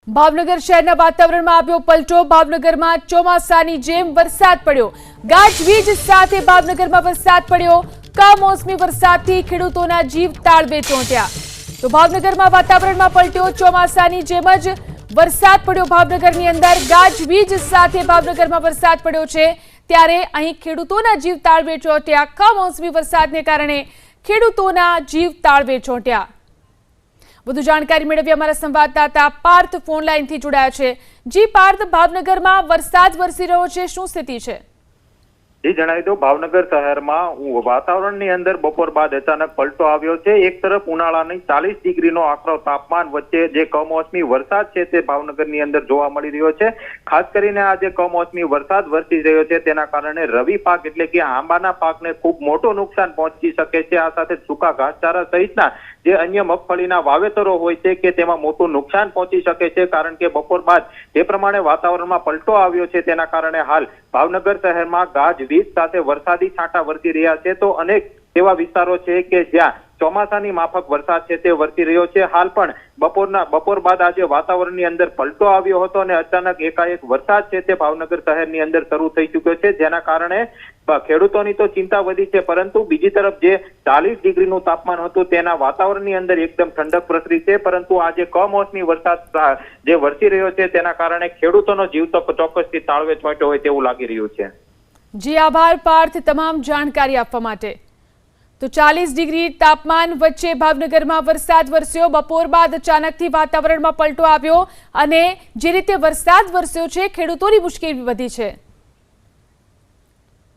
ભાવનગર શહેરના વાતાવરણમાં આવ્યો પલટો। ભાવનગરમાં ચોમાસાની જેમ વરસાદ પડ્યો। ગાજવીજ સાથે ભાવનગરમાં વરસાદ પડ્યો। કમોસમી વરસાદથી ખેડૂતોના જીવ તાળવે ચોંટ્યા। તો ભાવનગરમાં વાતાવરણમાં પલટ્યો। ચોમાસાની જેમ જ વરસાદ પડ્યો। ભાવનગરની અંદર ગાજવીજ સાથે ભાવનગરમાં વરસાદ પડ્યો છે, ત્યારે અહીં ખેડૂતોના જીવ તાળવે ચોંટ્યા। કમોસમી વરસાદને કારણે ખેડૂતોના જીવ તાળવે ચોંટ્યા। વધુ જાણકારી મેળવી અમારા સંવાદદાતા પાર્થ ફોન લાઈનથી જોડાયા છે। જી પાર્થ, ભાવનગરમાં વરસાદ વરસી રહ્યો છે, શું સ્થિતિ છે? જી જણાવી દો, ભાવનગર શહેરમાં વાતાવરણની અંદર બપોર બાદ અચાનક પલટો આવ્યો છે। એક તરફ ઉનાળાની 40 ડિગ્રીનો આકરો તાપમાન વચ્ચે જે કમોસમી વરસાદ છે તે ભાવનગરની અંદર જોવા મળી રહ્યો છે। ખાસ કરીને આ જે કમોસમી વરસાદ વરસી રહ્યો છે તેના કારણે રવિ પાક એટલે કે આંબાના પાકને ખૂબ મોટું નુકસાન પહોંચી શકે છે। આ સાથે સૂકા ઘાસચારા સહિતના જે અન્ય મગફળીના વાવેતરો હોય છે કે તેમાં મોટું નુકસાન પહોંચી શકે છે, કારણ કે બપોર બાદ જે પ્રમાણે વાતાવરણમાં પલટો આવ્યો છે તેના કારણે હાલ ભાવનગર શહેરમાં ગાજવીજ સાથે વરસાદી છાંટા વરસી રહ્યા છે। તો અનેક એવા વિસ્તારો છે કે જ્યાં ચોમાસાની માફક વરસાદ છે તે વરસી રહ્યો છે। હાલ પણ બપોર બાદ આજે વાતાવરણની અંદર પલટો આવ્યો હતો અને અચાનક એકાએક વરસાદ છે તે ભાવનગર શહેરની અંદર શરૂ થઈ ચુક્યો છે, જેના કારણે ખેડૂતોની તો ચિંતા વધી છે, પરંતુ બીજી તરફ જે 40 ડિગ્રીનું તાપમાન હતું તેના વાતાવરણની અંદર એકદમ ઠંડક પ્રસરી છે। પરંતુ આજે કમોસમી વરસાદ જે વરસી રહ્યો છે તેના કારણે ખેડૂતોનો જીવ તો ચોક્કસથી તાળવે ચોંટ્યો હોય તેવું લાગી રહ્યું છે। જી આભાર પાર્થ, તમામ જાણકારી આપવા માટે। તો 40 ડિગ્રી તાપમાન વચ્ચે ભાવનગરમાં વરસાદ વરસ્યો। બપોર બાદ અચાનકથી વાતાવરણમાં પલટો આવ્યો અને જે રીતે વરસાદ વરસ્યો છે, ખેડૂતોની મુશ્કેલી વધી છે।